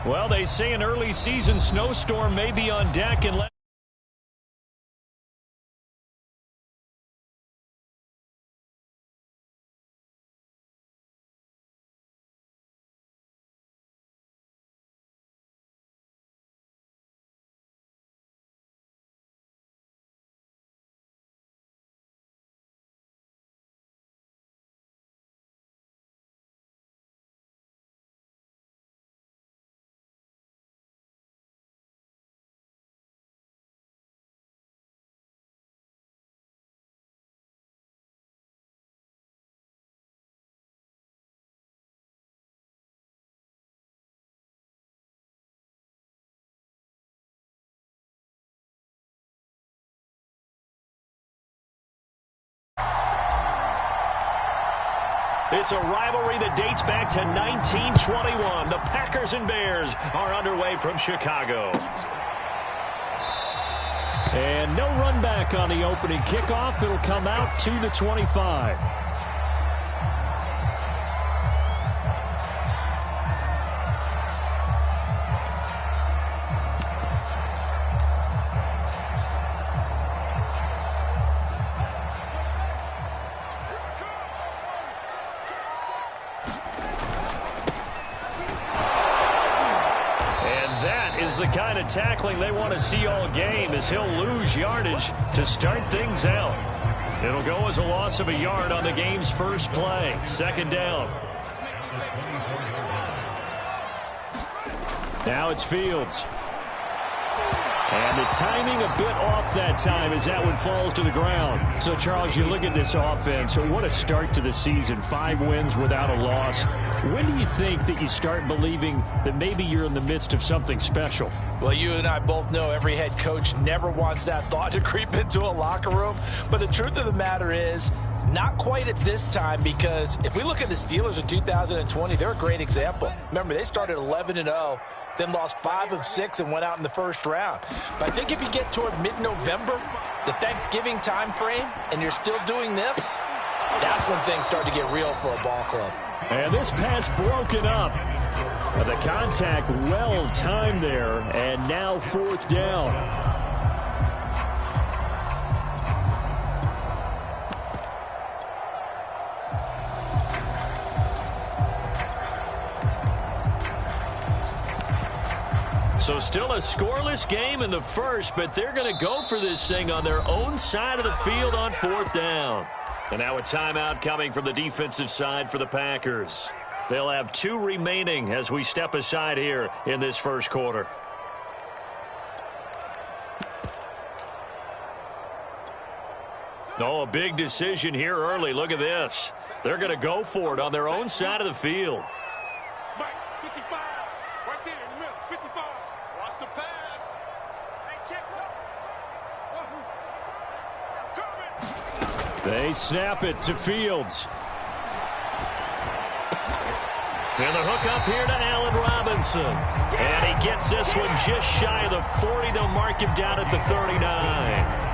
Well, they say an early season snowstorm may be on deck and it's a rivalry that dates back to 1921. The Packers and Bears are underway from Chicago. And no run back on the opening kickoff. It'll come out to the 25. The kind of tackling they want to see all game, as he'll lose yardage to start things out. It'll go as a loss of a yard on the game's first play. Second down. Now it's Fields. And the timing a bit off that time as that one falls to the ground. So, Charles, you look at this offense. What a start to the season. 5 wins without a loss. When do you think that you start believing that maybe you're in the midst of something special? Well, you and I both know every head coach never wants that thought to creep into a locker room. But the truth of the matter is, not quite at this time, because if we look at the Steelers in 2020, they're a great example. Remember, they started 11-0. Then lost 5 of 6 and went out in the first round. But I think if you get toward mid-November, the Thanksgiving time frame, and you're still doing this, that's when things start to get real for a ball club. And this pass broken up. The contact well timed there, and now 4th down. So still a scoreless game in the first, but they're going to go for this thing on their own side of the field on 4th down. And now a timeout coming from the defensive side for the Packers. They'll have 2 remaining as we step aside here in this first quarter. Oh, a big decision here early. Look at this. They're going to go for it on their own side of the field. They snap it to Fields. And the hook up here to Allen Robinson. And he gets this one just shy of the 40. They'll mark him down at the 39.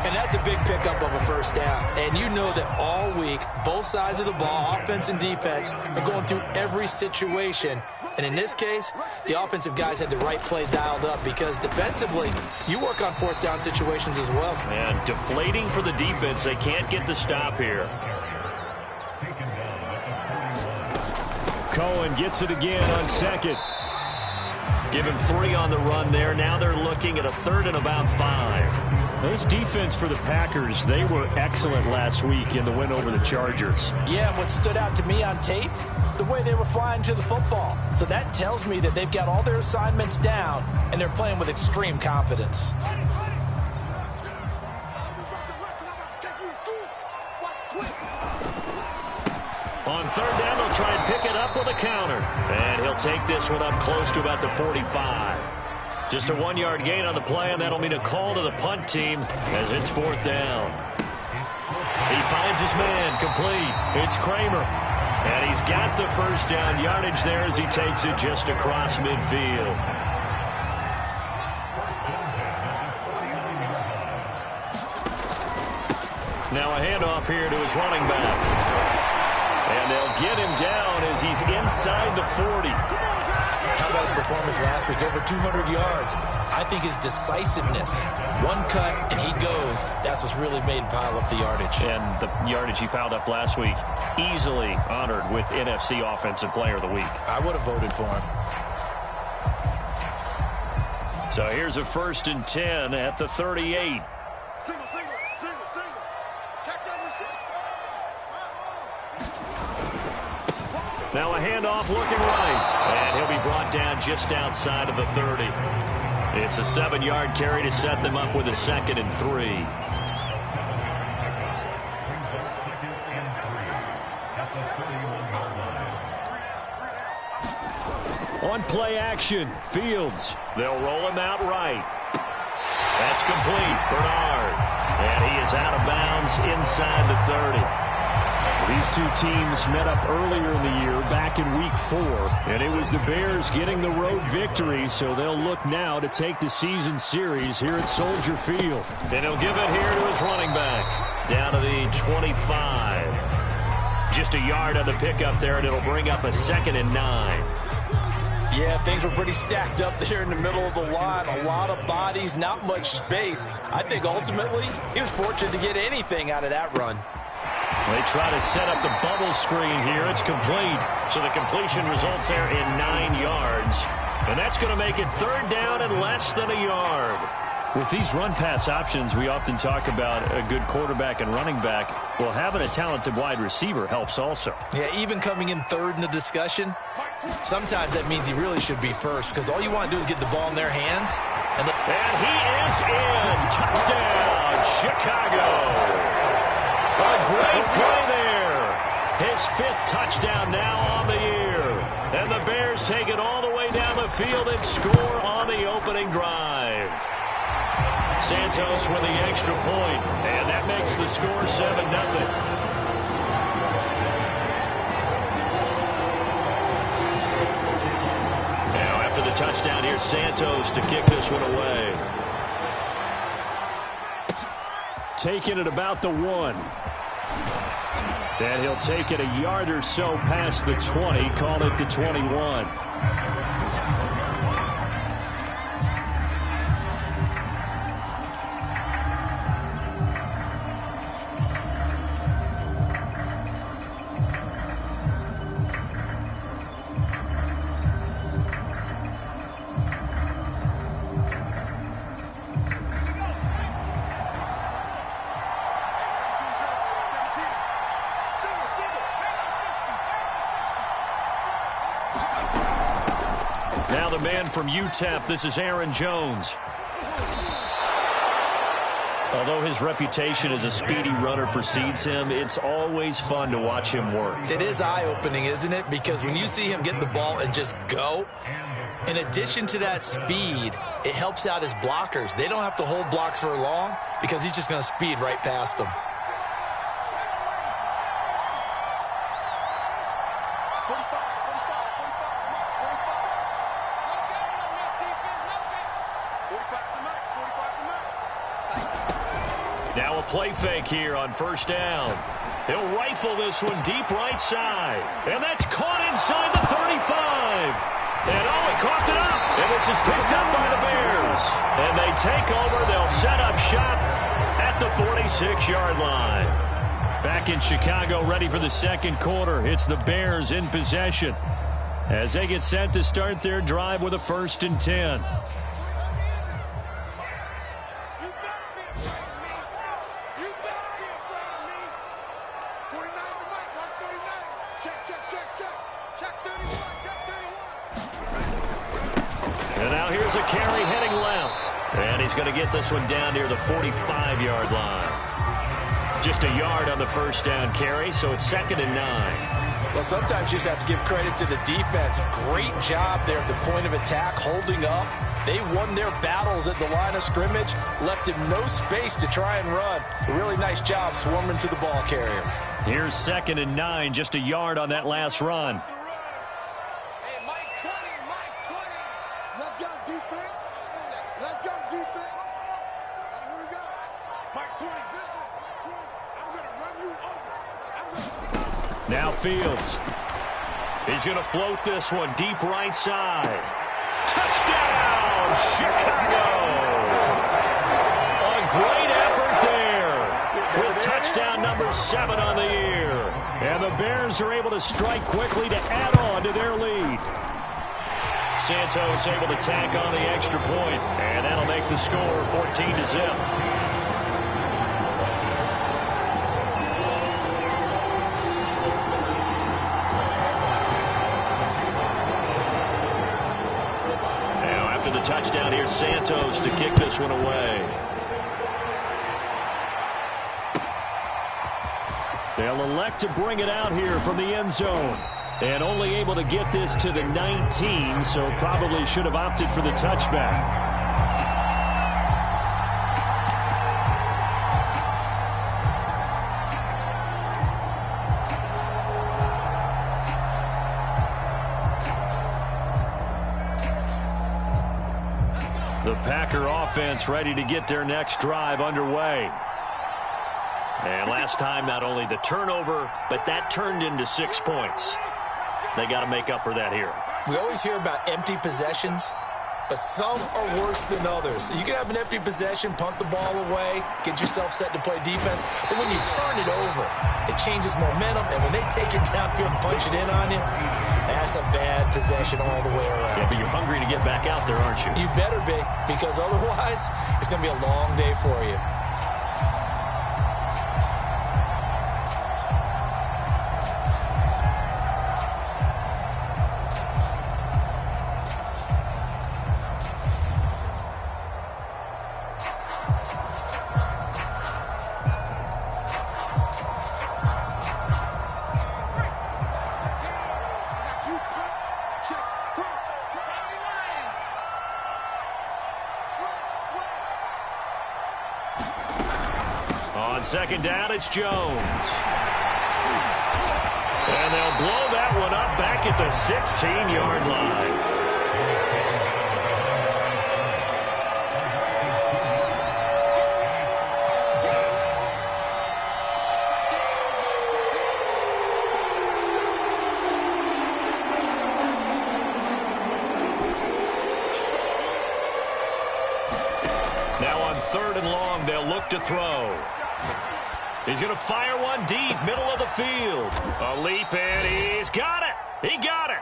And that's a big pickup of a first down. And you know that all week, both sides of the ball, offense and defense, are going through every situation. And in this case, the offensive guys had the right play dialed up, because defensively, you work on 4th down situations as well. And deflating for the defense. They can't get the stop here. Cohen gets it again on 2nd. Give him 3 on the run there. Now they're looking at a 3rd and about 5. This defense for the Packers, they were excellent last week in the win over the Chargers. Yeah, and what stood out to me on tape, the way they were flying to the football. So that tells me that they've got all their assignments down, and they're playing with extreme confidence. On 3rd down, they'll try and pick it up with a counter. And he'll take this one up close to about the 45. Just a 1-yard gain on the play, and that'll mean a call to the punt team as it's 4th down. He finds his man complete. It's Kramer. And he's got the first down yardage there as he takes it just across midfield. Now a handoff here to his running back. And they'll get him down as he's inside the 40. How about his performance last week, over 200 yards. I think his decisiveness, one cut and he goes, that's what's really made him pile up the yardage. And the yardage he piled up last week, easily honored with NFC Offensive Player of the Week. I would have voted for him. So here's a 1st and 10 at the 38. Single. Check that receiver. Now a handoff looking right. And he'll be brought down just outside of the 30. It's a 7-yard carry to set them up with a 2nd and 3. On play action, Fields. They'll roll him out right. That's complete. Bernard. And he is out of bounds inside the 30. These two teams met up earlier in the year, back in Week 4. And it was the Bears getting the road victory, so they'll look now to take the season series here at Soldier Field. And he'll give it here to his running back. Down to the 25. Just a yard on the pickup there, and it'll bring up a 2nd and 9. Yeah, things were pretty stacked up there in the middle of the line. A lot of bodies, not much space. I think ultimately he was fortunate to get anything out of that run. They try to set up the bubble screen here. It's complete. So the completion results there in 9 yards. And that's going to make it 3rd down and less than a yard. With these run-pass options, we often talk about a good quarterback and running back. Well, having a talented wide receiver helps also. Yeah, even coming in 3rd in the discussion, sometimes that means he really should be first because all you want to do is get the ball in their hands. And he is in. Touchdown, Chicago. A great play there. His 5th touchdown now on the year. And the Bears take it all the way down the field and score on the opening drive. Santos with the extra point, and that makes the score 7-0. Now after the touchdown, here's Santos to kick this one away. Taking it about the 1. And he'll take it a yard or so past the 20, call it the 21. Now the man from UTEP, this is Aaron Jones. Although his reputation as a speedy runner precedes him, it's always fun to watch him work. It is eye-opening, isn't it? Because when you see him get the ball and just go, in addition to that speed, it helps out his blockers. They don't have to hold blocks for long because he's just going to speed right past them. Now a play fake here on 1st down. He'll rifle this one deep right side. And that's caught inside the 35. And he coughed it up. And this is picked up by the Bears. And they take over. They'll set up shop at the 46-yard line. Back in Chicago, ready for the 2nd quarter. It's the Bears in possession as they get set to start their drive with a 1st and 10. And now here's a carry heading left. And he's going to get this one down near the 45-yard line. Just a yard on the 1st down carry, so it's 2nd and 9. Well, sometimes you just have to give credit to the defense. Great job there at the point of attack, holding up. They won their battles at the line of scrimmage, left him no space to try and run. A really nice job swarming to the ball carrier. Here's 2nd and 9, just a yard on that last run. Hey, Mike 20. Let's go, defense. Let's go, defense. Here we go. Mike 20. I'm going to run you over. Now Fields. He's going to float this one deep right side. Braves are able to strike quickly to add on to their lead. Santos able to tack on the extra point, and that'll make the score 14-0. Now after the touchdown, here's Santos to kick this one away. They'll elect to bring it out here from the end zone. And only able to get this to the 19, so probably should have opted for the touchback. The Packer offense ready to get their next drive underway. And last time, not only the turnover, but that turned into 6 points. They got to make up for that here. We always hear about empty possessions, but some are worse than others. You can have an empty possession, punt the ball away, get yourself set to play defense, but when you turn it over, it changes momentum, and when they take it downfield and punch it in on you, that's a bad possession all the way around. Yeah, but you're hungry to get back out there, aren't you? You better be, because otherwise, it's going to be a long day for you. On second down, it's Jones. And they'll blow that one up back at the 16-yard line. Now on third and long, they'll look to throw. He's going to fire one deep, middle of the field. A leap, and he's got it. He got it.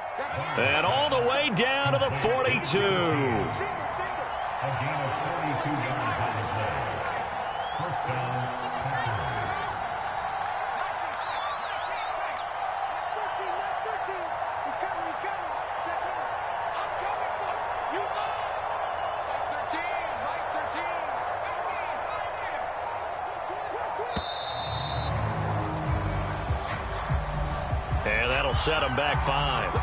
And all the way down to the 42. And that'll set him back 5.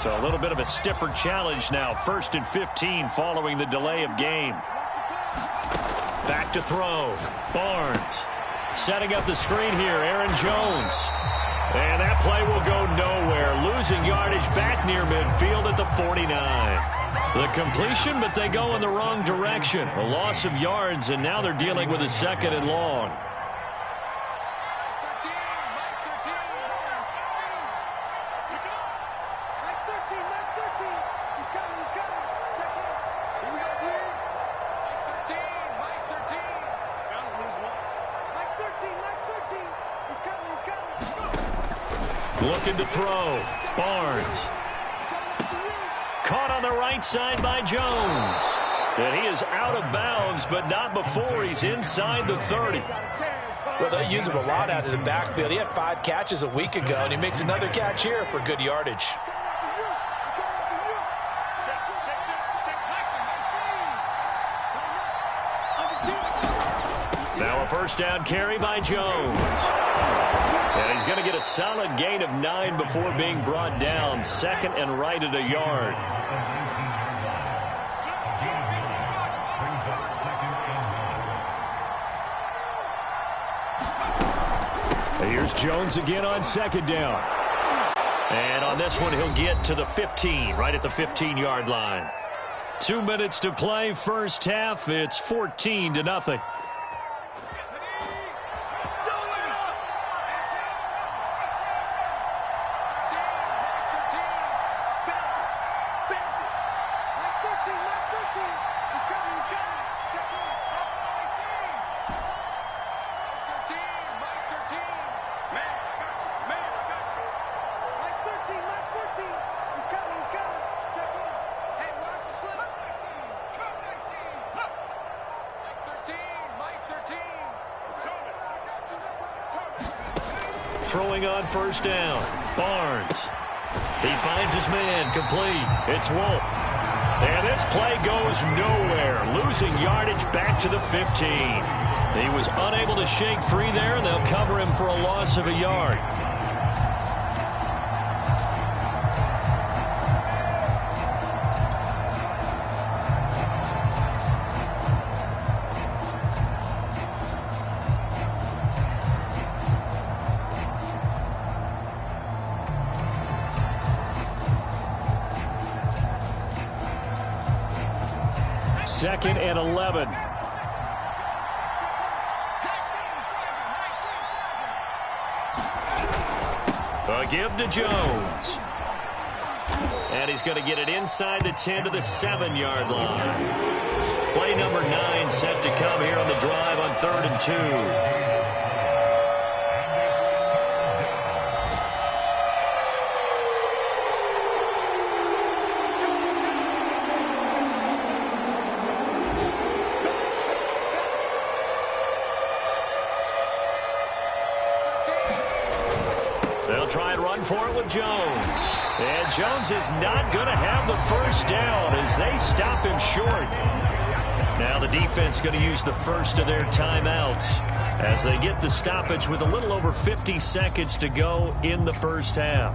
So a little bit of a stiffer challenge now. 1st and 15 following the delay of game. Back to throw. Barnes setting up the screen here. Aaron Jones. And that play will go nowhere. Losing yardage back near midfield at the 49. The completion, but they go in the wrong direction. A loss of yards, and now they're dealing with a 2nd and long. Looking to throw. Barnes. Caught on the right side by Jones. And he is out of bounds, but not before he's inside the 30. Well, they use him a lot out of the backfield. He had 5 catches a week ago, and he makes another catch here for good yardage. Now a first down carry by Jones. And he's going to get a solid gain of 9 before being brought down. 2nd and right at a yard. Here's Jones again on 2nd down. And on this one, he'll get to the 15, right at the 15-yard line. 2 minutes to play, first half. It's 14-0. throwing on first down. Barnes. He finds his man, complete. It's Wolf. And this play goes nowhere, losing yardage back to the 15. He was unable to shake free there, and they'll cover him for a loss of a yard. Second and 11. A give to Jones. And he's going to get it inside the 10 to the 7-yard line. Play number 9 set to come here on the drive on 3rd and 2. Try and run for it with Jones. And Jones is not going to have the first down as they stop him short. Now the defense going to use the first of their timeouts as they get the stoppage with a little over 50 seconds to go in the first half.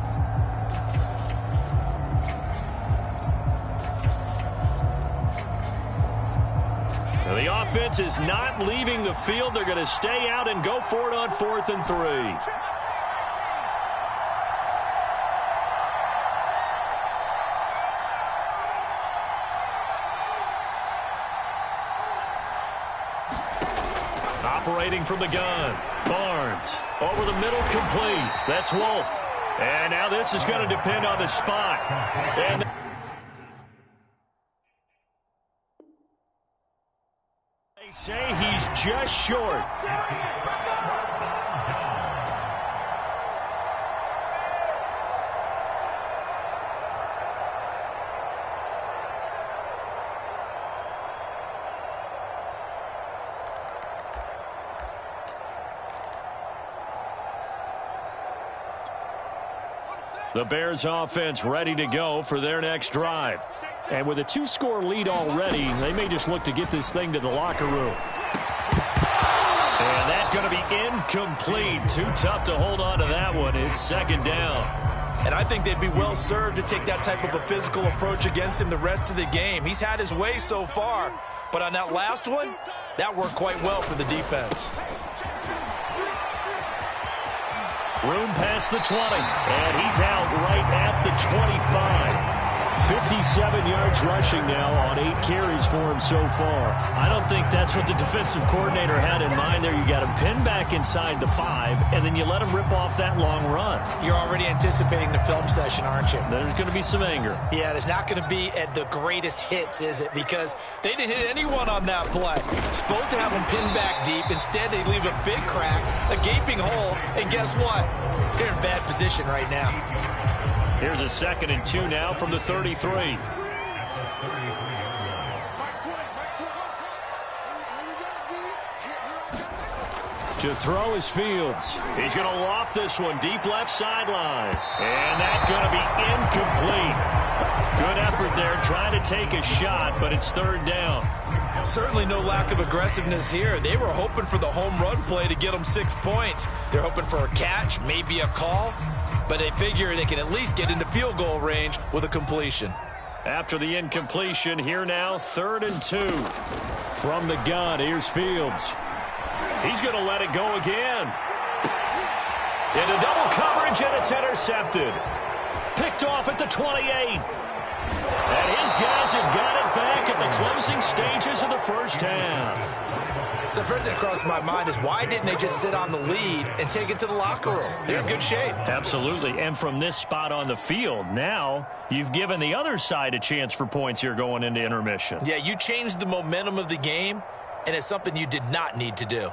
Now the offense is not leaving the field. They're going to stay out and go for it on 4th and 3. Operating from the gun. Barnes over the middle, complete. That's Wolf. And now this is going to depend on the spot. And they say he's just short. The Bears offense ready to go for their next drive. And with a 2-score lead already, they may just look to get this thing to the locker room. And that's going to be incomplete. Too tough to hold on to that one. It's 2nd down. And I think they'd be well served to take that type of a physical approach against him the rest of the game. He's had his way so far. But on that last one, that worked quite well for the defense. Room past the 20, and he's out right at the 25. 57 yards rushing now on 8 carries for him so far. I don't think that's what the defensive coordinator had in mind there. You got him pinned back inside the 5, and then you let him rip off that long run. You're already anticipating the film session, aren't you? There's going to be some anger. Yeah, it's not going to be at the greatest hits, is it? Because they didn't hit anyone on that play. Supposed to have them pinned back deep. Instead, they leave a big crack, a gaping hole, and guess what? They're in bad position right now. Here's a 2nd and 2 now from the 33. To throw is Fields. He's going to loft this one deep left sideline. And that's going to be incomplete. Good effort there trying to take a shot, but it's 3rd down. Certainly no lack of aggressiveness here. They were hoping for the home run play to get them 6 points. They're hoping for a catch, maybe a call, but they figure they can at least get into field goal range with a completion. After the incompletion, here now, 3rd and 2. From the gun, here's Fields. He's going to let it go again. Into double coverage, and it's intercepted. Picked off at the 28. And his guys have got it back at the closing stages of the first half. So the first thing that crossed my mind is why didn't they just sit on the lead and take it to the locker room? They're in good shape. Absolutely. And from this spot on the field, now you've given the other side a chance for points here going into intermission. Yeah, you changed the momentum of the game, and it's something you did not need to do.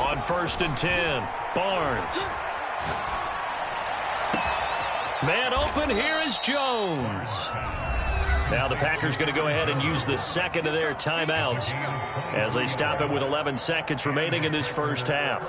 On 1st and 10, Barnes. Man open, here is Jones. Now the Packers going to go ahead and use the second of their timeouts as they stop it with 11 seconds remaining in this first half.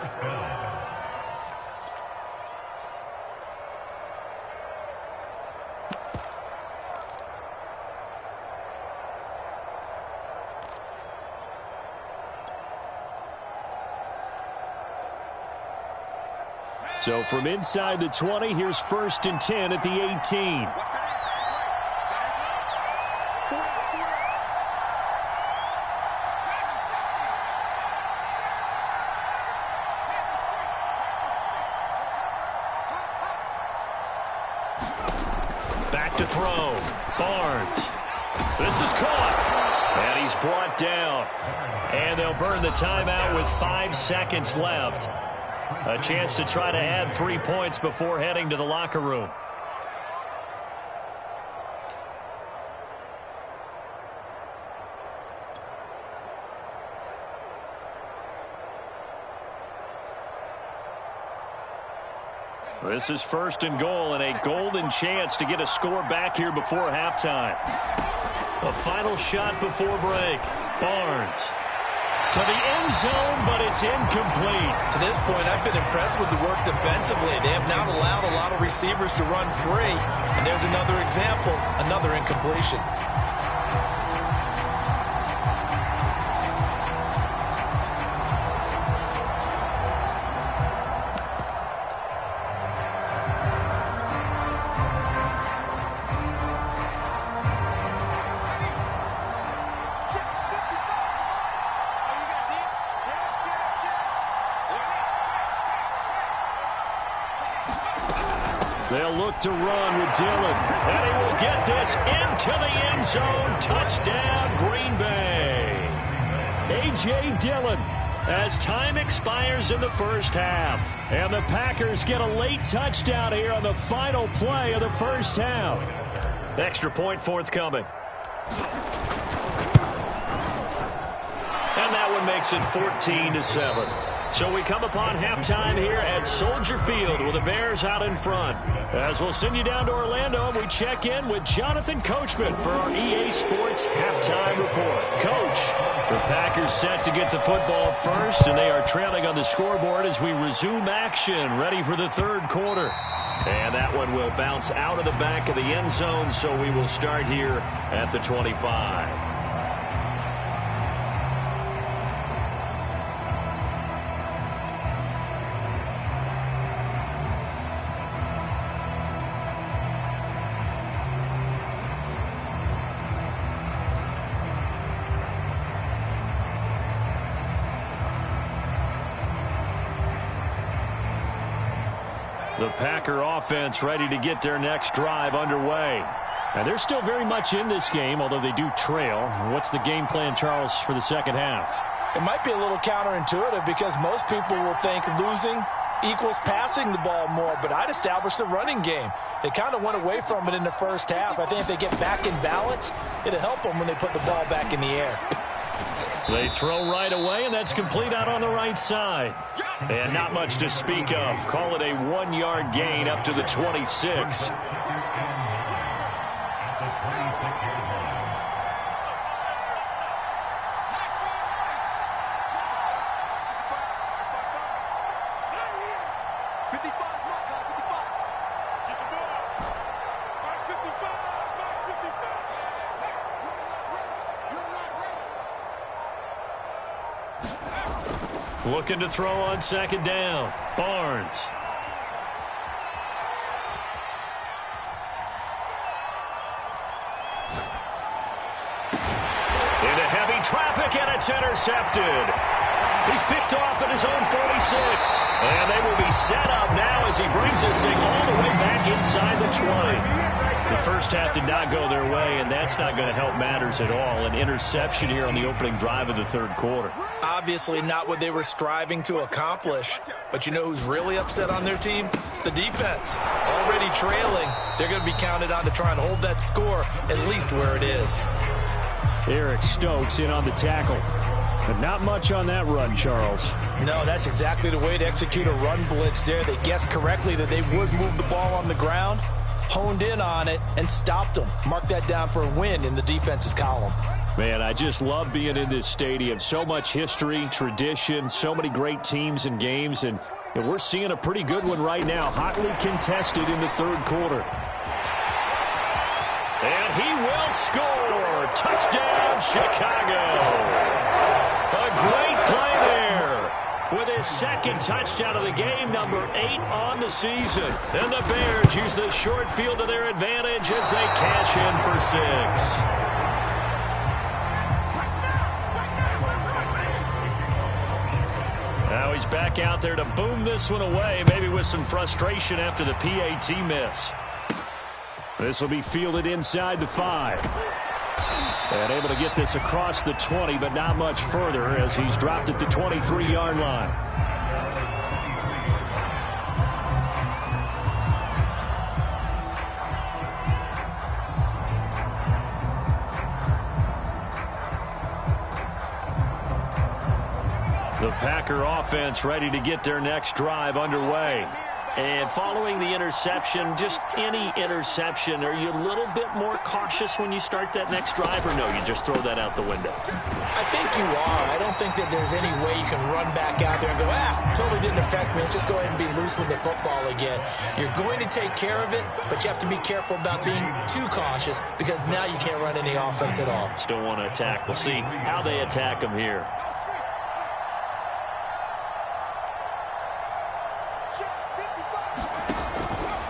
So from inside the 20, here's 1st and 10 at the 18. Back to throw. Barnes. This is caught. And he's brought down. And they'll burn the timeout with 5 seconds left. A chance to try to add 3 points before heading to the locker room. This is 1st and goal and a golden chance to get a score back here before halftime. A final shot before break. Barnes. To the end zone, but it's incomplete. To this point, I've been impressed with the work defensively. They have not allowed a lot of receivers to run free. And there's another example, another incompletion. They'll look to run with Dillon. And he will get this into the end zone. Touchdown, Green Bay. A.J. Dillon as time expires in the first half. And the Packers get a late touchdown here on the final play of the first half. Extra point forthcoming. And that one makes it 14-7. So we come upon halftime here at Soldier Field with the Bears out in front. As we'll send you down to Orlando, and we check in with Jonathan Coachman for our EA Sports Halftime Report. Coach, the Packers set to get the football first, and they are trailing on the scoreboard as we resume action, ready for the third quarter. And that one will bounce out of the back of the end zone, so we will start here at the 25. The Packer offense ready to get their next drive underway. And they're still very much in this game, although they do trail. What's the game plan, Charles, for the second half? It might be a little counterintuitive because most people will think losing equals passing the ball more, but I'd establish the running game. They kind of went away from it in the first half. I think if they get back in balance, it'll help them when they put the ball back in the air. They throw right away, and that's complete out on the right side. And not much to speak of. Call it a 1-yard gain up to the 26. Looking to throw on second down. Barnes. Into heavy traffic, and it's intercepted. He's picked off at his own 46. And they will be set up now as he brings this thing all the way back inside the 20. The first half did not go their way, and that's not going to help matters at all. An interception here on the opening drive of the third quarter. Obviously not what they were striving to accomplish. But you know who's really upset on their team? The defense. Already trailing. They're going to be counted on to try and hold that score at least where it is. Eric Stokes in on the tackle. But not much on that run, Charles. No, that's exactly the way to execute a run blitz there. They guessed correctly that they would move the ball on the ground, honed in on it, and stopped them. Mark that down for a win in the defense's column. Man, I just love being in this stadium. So much history, tradition, so many great teams and games, and we're seeing a pretty good one right now, hotly contested in the third quarter. And he will score. Touchdown, Chicago. A great play there with his second touchdown of the game, number 8 on the season. And the Bears use the short field to their advantage as they cash in for 6. Now he's back out there to boom this one away, maybe with some frustration after the PAT miss. This will be fielded inside the 5. And able to get this across the 20, but not much further as he's dropped at the 23-yard line. The Packer offense ready to get their next drive underway. And following the interception, just any interception, are you a little bit more cautious when you start that next drive, or no, you just throw that out the window? I think you are. I don't think that there's any way you can run back out there and go, totally didn't affect me. Let's just go ahead and be loose with the football again. You're going to take care of it, but you have to be careful about being too cautious because now you can't run any offense at all. Still want to attack. We'll see how they attack them here.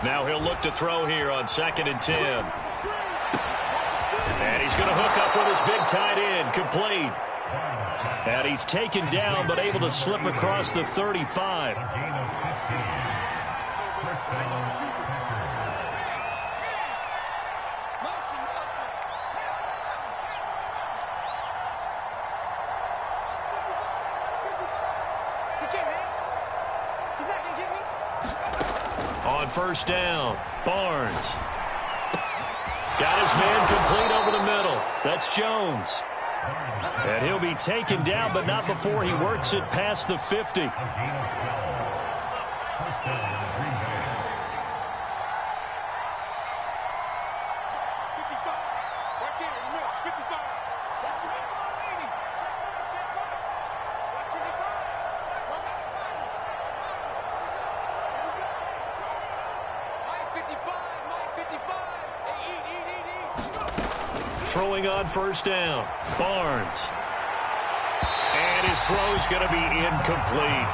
Now he'll look to throw here on 2nd and 10. And he's going to hook up with his big tight end, complete. And he's taken down, but able to slip across the 35. On first down, Barnes. Got his man complete over the middle. That's Jones. And he'll be taken down, but not before he works it past the 50. Throwing on first down, Barnes. And his throw's going to be incomplete.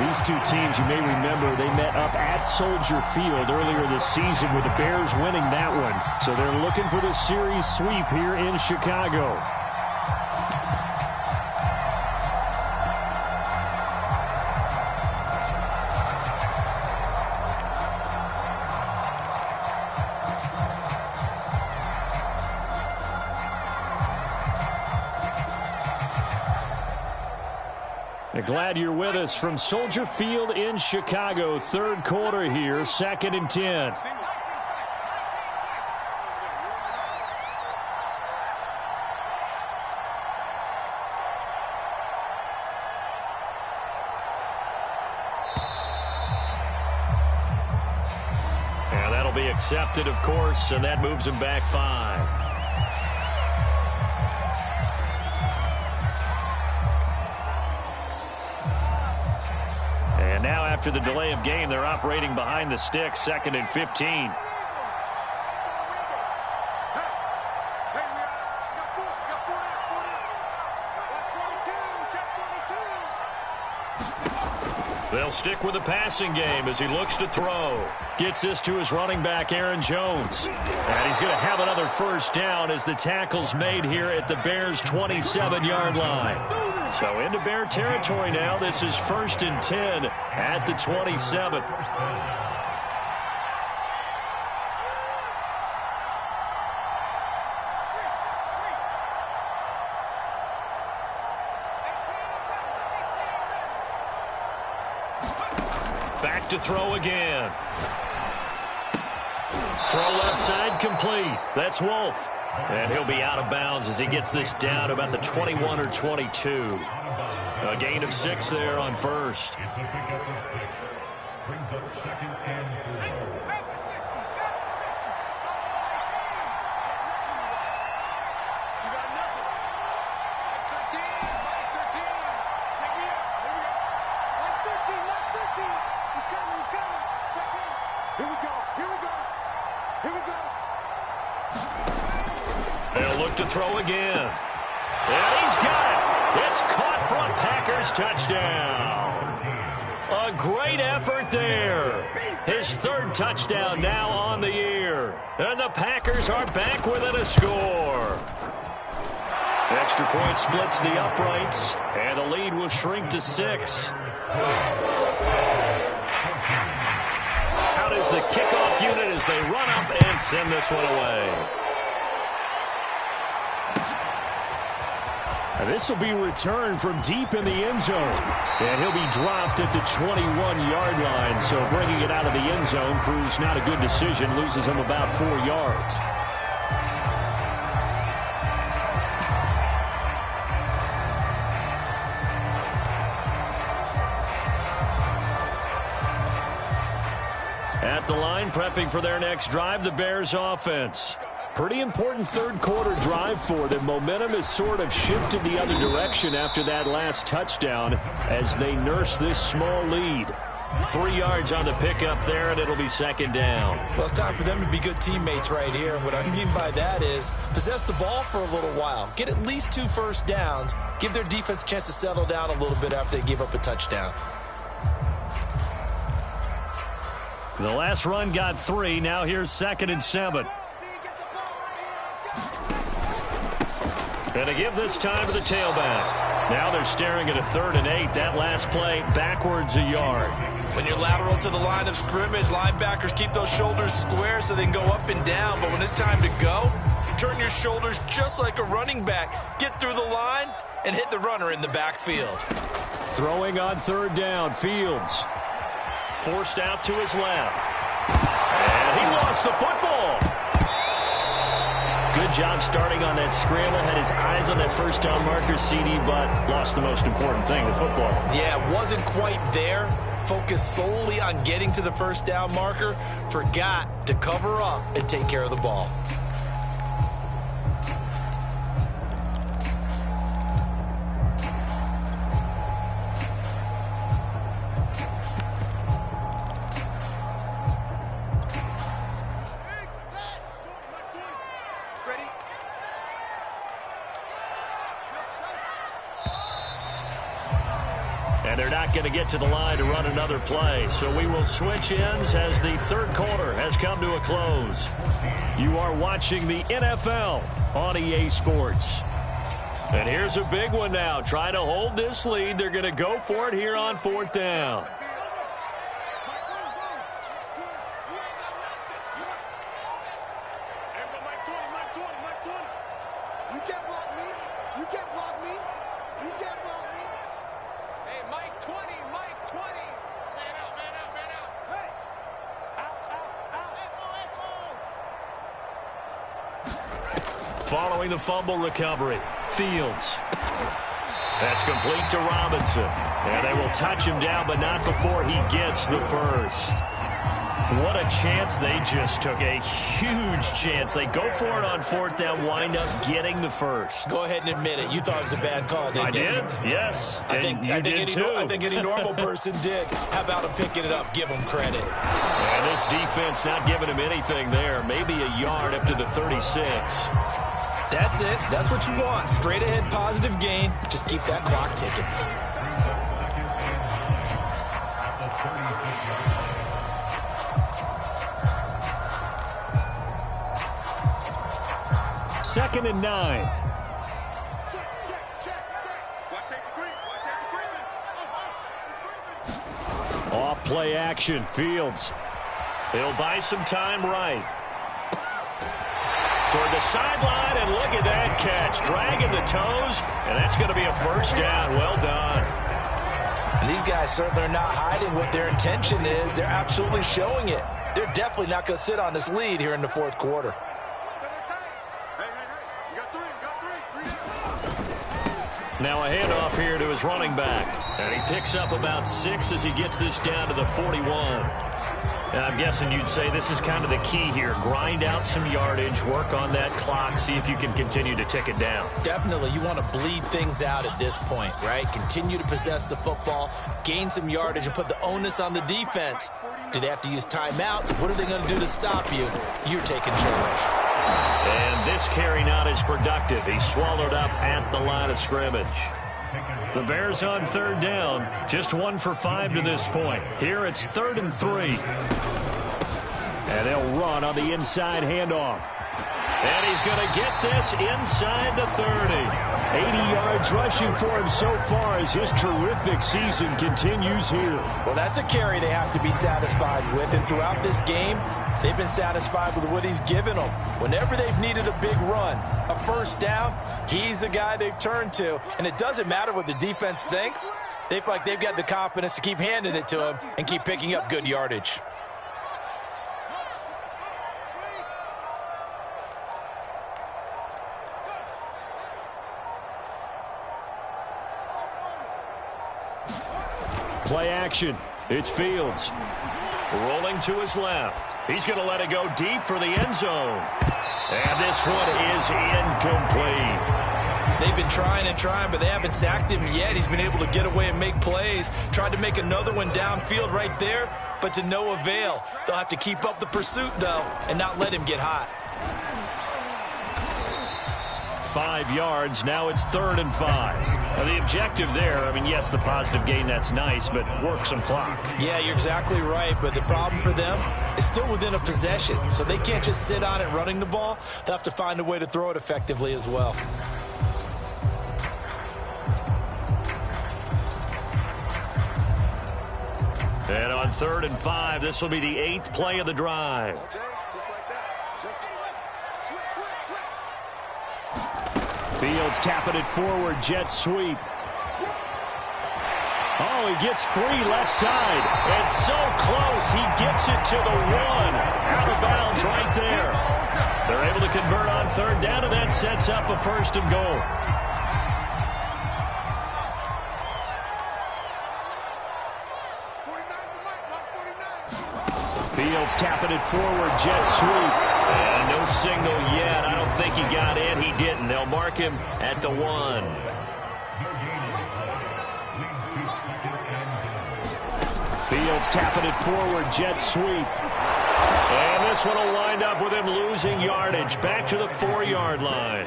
These two teams, you may remember, they met up at Soldier Field earlier this season with the Bears winning that one. So they're looking for the series sweep here in Chicago. Glad you're with us from Soldier Field in Chicago. Third quarter here, 2nd and 10. And that'll be accepted, of course, and that moves him back 5. Now, after the delay of game, they're operating behind the sticks, 2nd and 15. They'll stick with the passing game as he looks to throw. Gets this to his running back, Aaron Jones. And he's going to have another first down as the tackle's made here at the Bears' 27-yard line. So into Bear territory now. This is 1st and 10 at the 27. Back to throw again. Throw left side complete. That's Wolf. And he'll be out of bounds as he gets this down about the 21 or 22. A gain of 6 there on first. Brings up second and 4. They'll look to throw again. And he's got it. It's caught for a Packers touchdown. A great effort there. His 3rd touchdown now on the year. And the Packers are back within a score. Extra point splits the uprights, and the lead will shrink to 6. Out is the kickoff unit as they run up and send this one away. This will be returned from deep in the end zone. And he'll be dropped at the 21-yard line. So bringing it out of the end zone proves not a good decision. Loses him about 4 yards. At the line, prepping for their next drive, the Bears offense. Pretty important 3rd quarter drive for them. Momentum has sort of shifted the other direction after that last touchdown as they nurse this small lead. 3 yards on the pickup there, and it'll be 2nd down. Well, it's time for them to be good teammates right here. And what I mean by that is possess the ball for a little while. Get at least 2 first downs. Give their defense a chance to settle down a little bit after they give up a touchdown. The last run got 3. Now here's 2nd and 7. And to give this time to the tailback. Now they're staring at a 3rd and 8. That last play backwards a yard. When you're lateral to the line of scrimmage, linebackers keep those shoulders square so they can go up and down. But when it's time to go, turn your shoulders just like a running back. Get through the line and hit the runner in the backfield. Throwing on 3rd down, Fields. Forced out to his left. And he lost the football. Good job starting on that scramble. Had his eyes on that first down marker, CD, but lost the most important thing, the football. Yeah, wasn't quite there. Focused solely on getting to the first down marker. Forgot to cover up and take care of the ball. And they're not going to get to the line to run another play. So we will switch ends as the 3rd quarter has come to a close. You are watching the NFL on EA Sports. And here's a big one now. Trying to hold this lead. They're going to go for it here on 4th down. You can't block me. You can't block me. You can't block me. Hey, Mike 20, Mike 20. Man out, man out, man out. Hey. Out, out, out. Following the fumble recovery, Fields. That's complete to Robinson. And they will touch him down, but not before he gets the first. What a chance they just took. A huge chance. They go for it on 4th down, wind up getting the first. Go ahead and admit it. You thought it was a bad call, didn't you? I did, yes. I think any normal person did. How about him picking it up? Give him credit. And this defense not giving him anything there. Maybe a yard up to the 36. That's it. That's what you want. Straight ahead positive gain. Just keep that clock ticking. 2nd and 9. Off play action, Fields. He'll buy some time right. Toward the sideline, and look at that catch. Dragging the toes, and that's going to be a first down. Well done. And these guys certainly are not hiding what their intention is. They're absolutely showing it. They're definitely not going to sit on this lead here in the 4th quarter. Hey, Now a handoff here to his running back. And he picks up about 6 as he gets this down to the 41. And I'm guessing you'd say this is kind of the key here. Grind out some yardage, work on that clock, see if you can continue to tick it down. Definitely. You want to bleed things out at this point, right? Continue to possess the football, gain some yardage, and put the onus on the defense. Do they have to use timeouts? What are they going to do to stop you? You're taking charge. And this carry not as productive. He's swallowed up at the line of scrimmage. The Bears on third down, just 1 for 5 to this point. Here it's 3rd and 3. And they'll run on the inside handoff. And he's going to get this inside the 30. 80 yards rushing for him so far as his terrific season continues here. Well, that's a carry they have to be satisfied with. And throughout this game, they've been satisfied with what he's given them. Whenever they've needed a big run, a first down, he's the guy they've turned to. And it doesn't matter what the defense thinks. They feel like they've got the confidence to keep handing it to him and keep picking up good yardage. Play action. It's Fields. Rolling to his left. He's going to let it go deep for the end zone. And this one is incomplete. They've been trying and trying, but they haven't sacked him yet. He's been able to get away and make plays. Tried to make another one downfield right there, but to no avail. They'll have to keep up the pursuit, though, and not let him get hot. 5 yards. Now it's 3rd and 5. Now the objective there, I mean, yes, the positive gain, that's nice, but work some clock. Yeah, you're exactly right, but the problem for them is still within a possession, so they can't just sit on it running the ball. They'll have to find a way to throw it effectively as well. And on 3rd and 5, this will be the 8th play of the drive. Fields tapping it forward, jet sweep. Oh, he gets free left side. And so close, he gets it to the 1. Out of bounds right there. They're able to convert on 3rd down, and that sets up a 1st and goal. Fields tapping it forward, jet sweep. And no signal yet. I don't think he got in. He didn't. They'll mark him at the 1. Fields tapping it forward, jet sweep. And this one will wind up with him losing yardage. Back to the 4-yard line.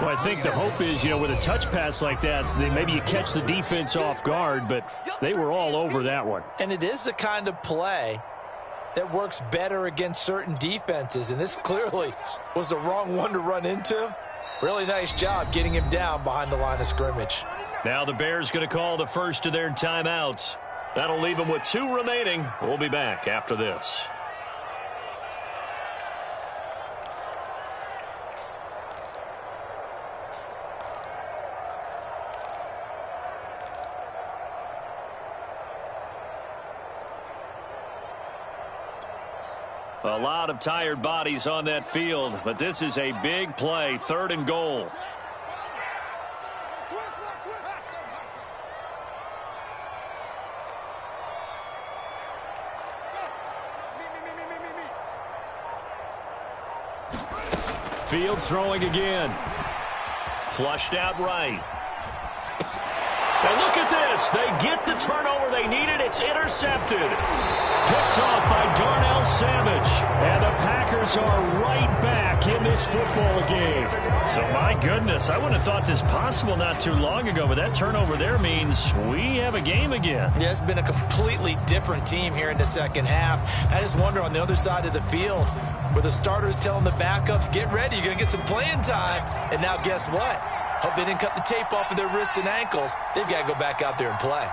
Well, I think the hope is, with a touch pass like that, maybe you catch the defense off guard, but they were all over that one. And it is the kind of play that works better against certain defenses, and this clearly was the wrong one to run into. Really nice job getting him down behind the line of scrimmage. Now the Bears going to call the first of their timeouts. That'll leave them with 2 remaining. We'll be back after this. A lot of tired bodies on that field, but this is a big play, 3rd and goal. Fields throwing again. Flushed out right. And look at this. They get the turnover they needed. It's intercepted. Picked off by Darnell Savage. And the Packers are right back in this football game. So, my goodness, I wouldn't have thought this possible not too long ago, but that turnover there means we have a game again. Yeah, it's been a completely different team here in the second half. I just wonder on the other side of the field where the starters telling the backups, get ready, you're going to get some playing time. And now guess what? Hope they didn't cut the tape off of their wrists and ankles. They've got to go back out there and play.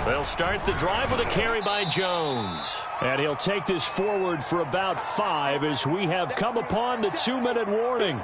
They'll start the drive with a carry by Jones. And he'll take this forward for about 5 as we have come upon the 2-minute warning.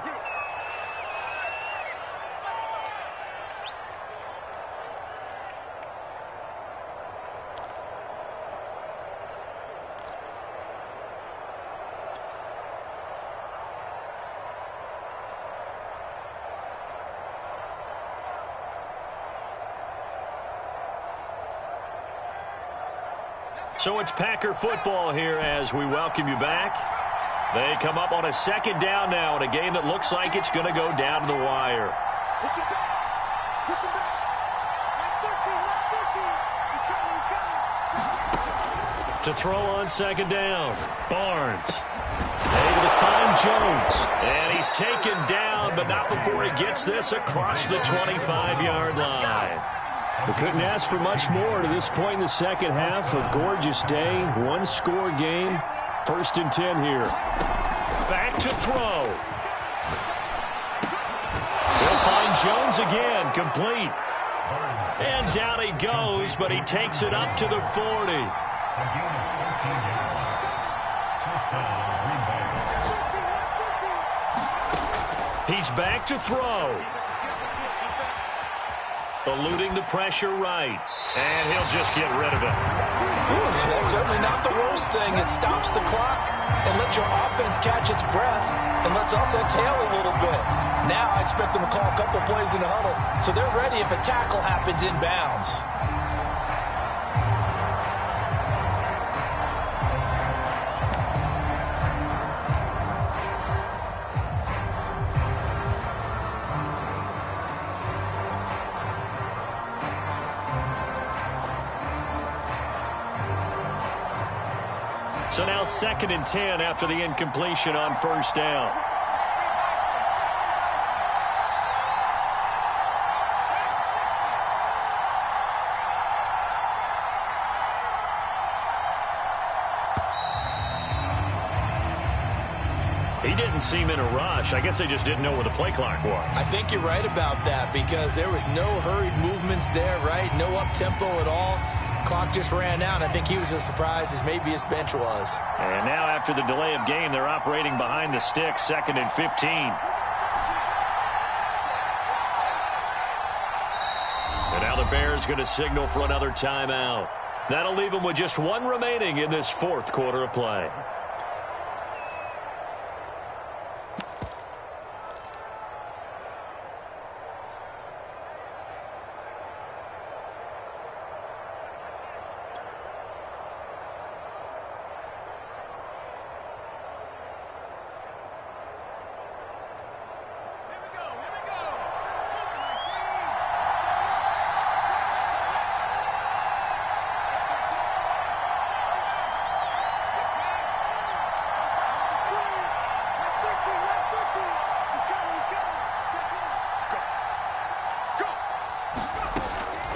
So it's Packer football here as we welcome you back. They come up on a second down now in a game that looks like it's going to go down to the wire. Push him back. Push him back. To throw on second down, Barnes. Able to find Jones. And he's taken down, but not before he gets this across the 25-yard line. We couldn't ask for much more to this point in the second half. A gorgeous day, one-score game. 1st and 10 here. Back to throw. He'll find Jones again, complete. And down he goes, but he takes it up to the 40. He's back to throw. Eluding the pressure right. And he'll just get rid of it. That's certainly not the worst thing. It stops the clock and lets your offense catch its breath and lets us exhale a little bit. Now I expect them to call a couple plays in the huddle so they're ready if a tackle happens inbounds. So now 2nd and 10 after the incompletion on 1st down. He didn't seem in a rush. I guess they just didn't know where the play clock was. I think you're right about that because there was no hurried movements there, right? No up-tempo at all. Clock just ran out. I think he was as surprised as maybe his bench was. And now after the delay of game, they're operating behind the sticks, 2nd and 15. And now the Bears going to signal for another timeout. That'll leave them with just one remaining in this 4th quarter of play.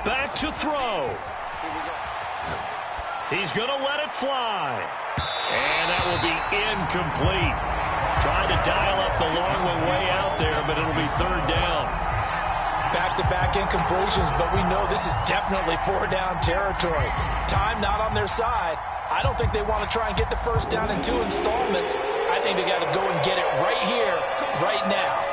Back to throw. He's going to let it fly. And that will be incomplete. Trying to dial up the long one way out there, but it'll be 3rd down. Back-to-back incompletions, but we know this is definitely 4th-down territory. Time not on their side. I don't think they want to try and get the 1st down in 2 installments. I think they got to go and get it right here, right now.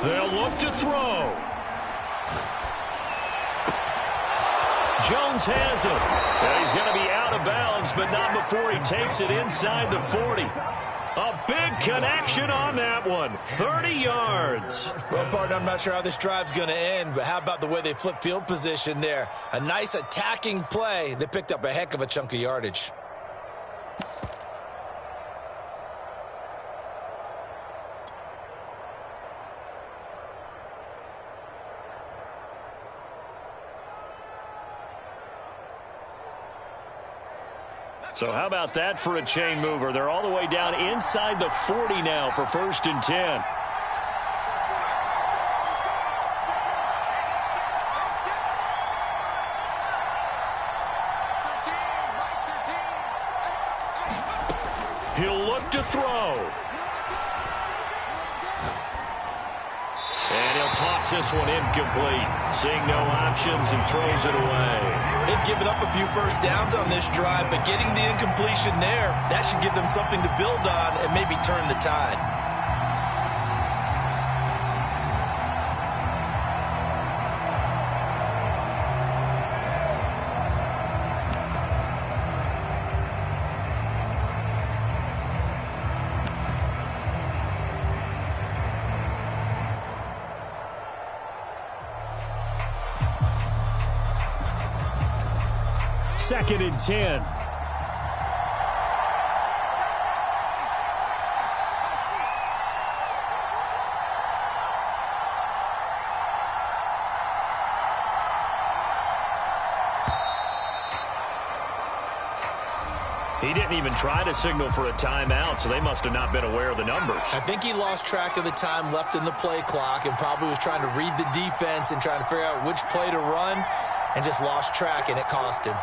They'll look to throw. Jones has it. And he's going to be out of bounds, but not before he takes it inside the 40. A big connection on that one. 30 yards. Well, partner, I'm not sure how this drive's going to end, but how about the way they flip field position there? A nice attacking play. They picked up a heck of a chunk of yardage. So how about that for a chain mover? They're all the way down inside the 40 now for 1st and 10. He'll look to throw. And he'll toss this one incomplete. Seeing no options and throws it away. They've given up a few 1st downs on this drive, but getting the incompletion there, that should give them something to build on and maybe turn the tide. 2nd and 10. He didn't even try to signal for a timeout, so they must have not been aware of the numbers. I think he lost track of the time left in the play clock and probably was trying to read the defense and trying to figure out which play to run and just lost track, and it cost him.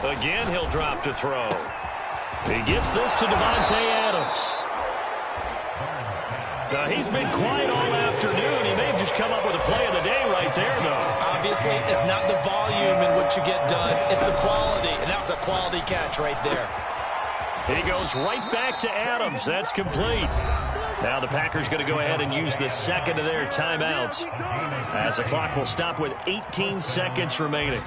Again, he'll drop to throw. He gets this to Davante Adams. Now, he's been quiet all afternoon. He may have just come up with a play of the day right there, though. Obviously, it's not the volume in which you get done. It's the quality, and that was a quality catch right there. He goes right back to Adams. That's complete. Now the Packers going to go ahead and use the second of their timeouts as the clock will stop with 18 seconds remaining.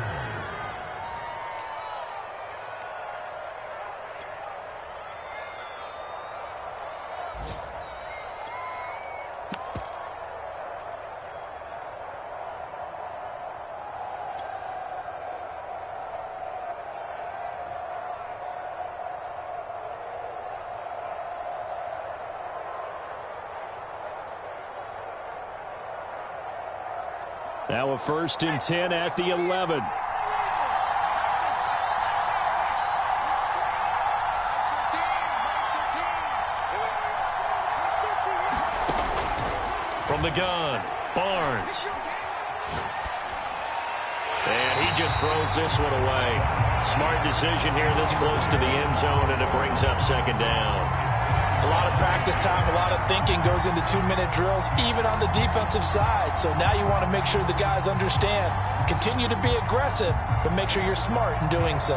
Now a 1st and 10 at the 11. From the gun, Barnes. And he just throws this one away. Smart decision here this close to the end zone, and it brings up 2nd down. A lot of practice time, a lot of thinking goes into 2-minute drills, even on the defensive side. So now you want to make sure the guys understand. Continue to be aggressive, but make sure you're smart in doing so.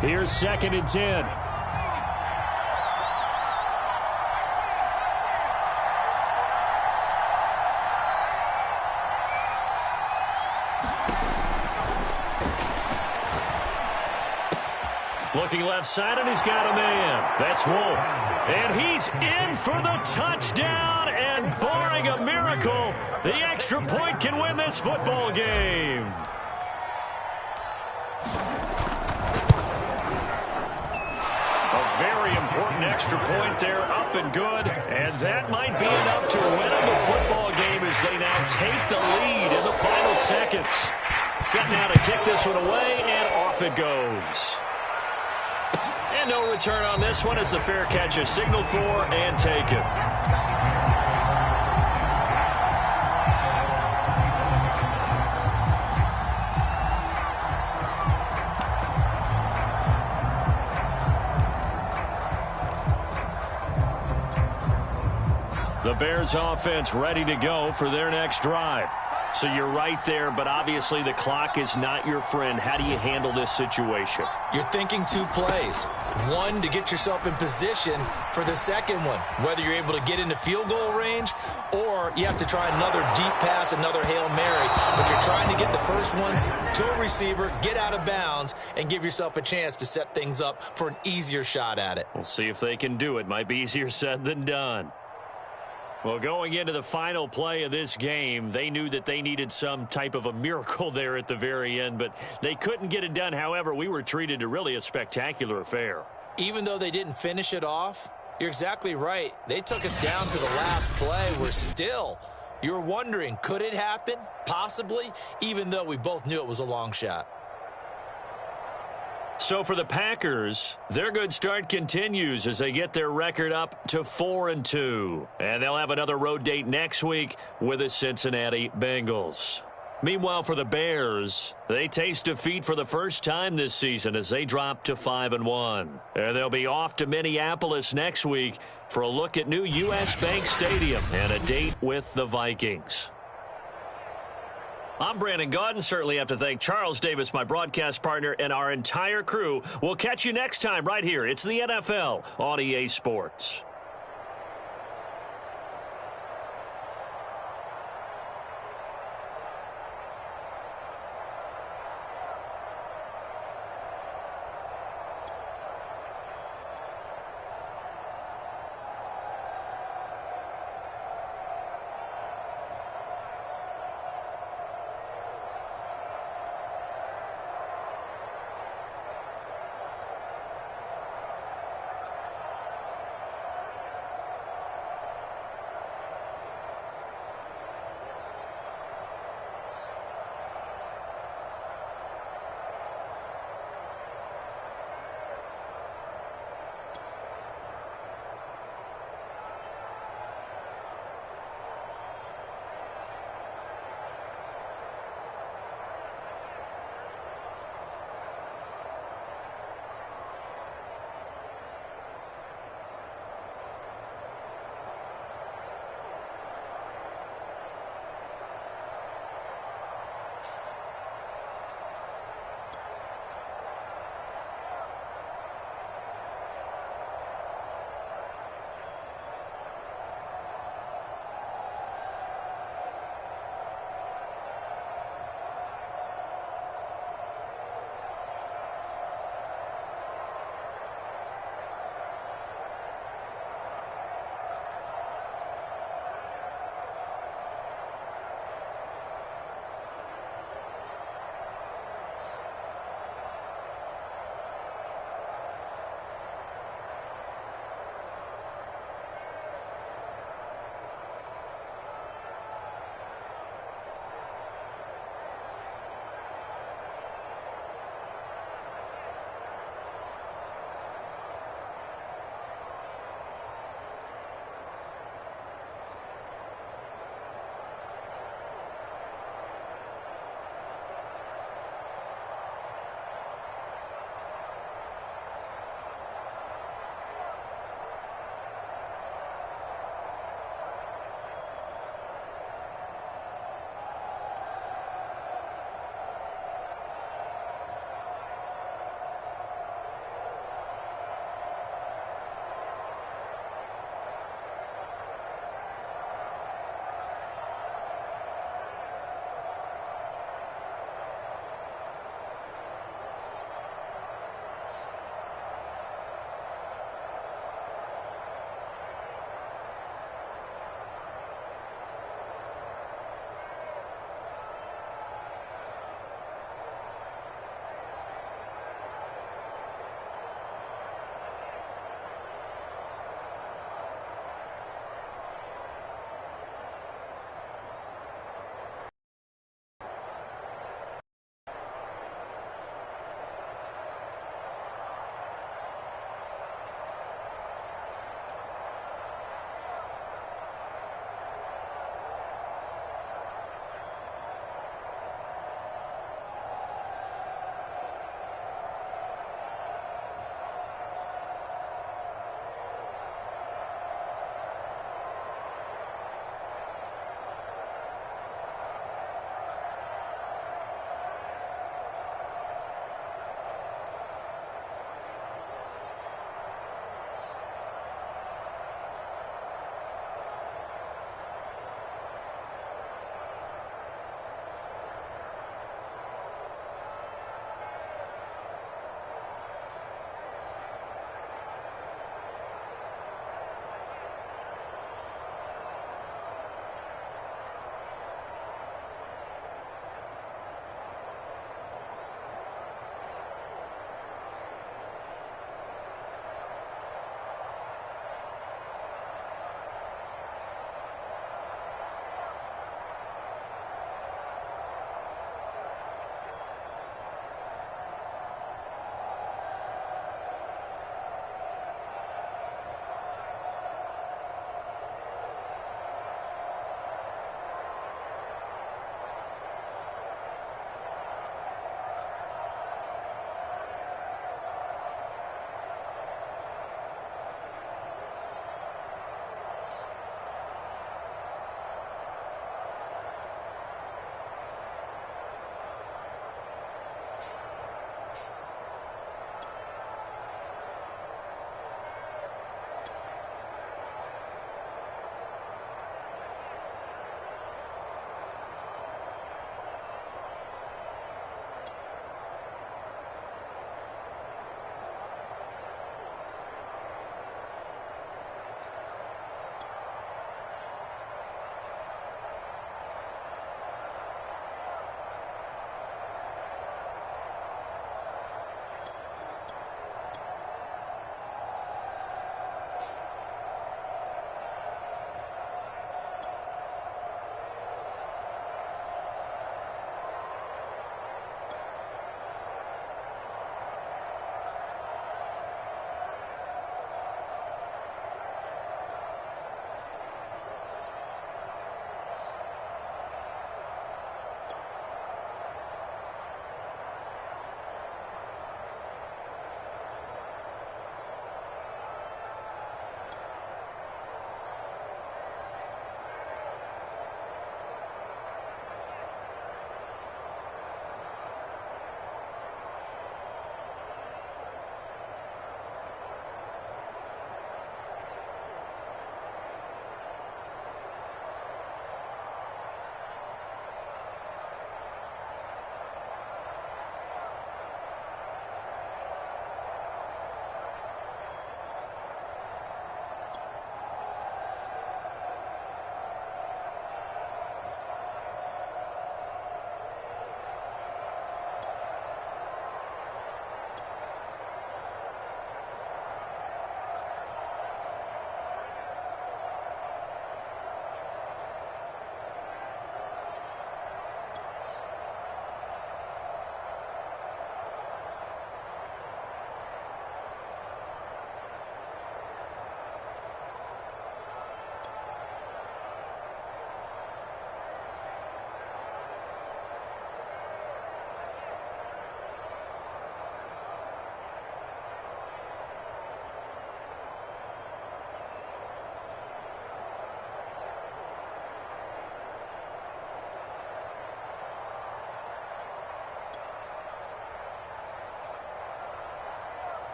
Here's 2nd and 10. Looking left side, and he's got a man. That's Wolf. And he's in for the touchdown, and barring a miracle, the extra point can win this football game. Very important extra point there, up and good. And that might be enough to win them the football game as they now take the lead in the final seconds. Set now to kick this one away, and off it goes. And no return on this one as the fair catch is signaled for and taken. The Bears offense ready to go for their next drive. So you're right there, but obviously the clock is not your friend. How do you handle this situation? You're thinking 2 plays. One, to get yourself in position for the second one, whether you're able to get into field goal range or you have to try another deep pass, another Hail Mary. But you're trying to get the first one to a receiver, get out of bounds, and give yourself a chance to set things up for an easier shot at it. We'll see if they can do it. Might be easier said than done. Well, going into the final play of this game, they knew that they needed some type of a miracle there at the very end, but they couldn't get it done. However, we were treated to really a spectacular affair. Even though they didn't finish it off, you're exactly right. They took us down to the last play. We're still, you're wondering, could it happen? Possibly, even though we both knew it was a long shot. So for the Packers, their good start continues as they get their record up to 4-2. And they'll have another road date next week with the Cincinnati Bengals. Meanwhile, for the Bears, they taste defeat for the first time this season as they drop to 5-1. And they'll be off to Minneapolis next week for a look at new U.S. Bank Stadium and a date with the Vikings. I'm Brandon Gaudin. Certainly have to thank Charles Davis, my broadcast partner, and our entire crew. We'll catch you next time right here. It's the NFL on EA Sports.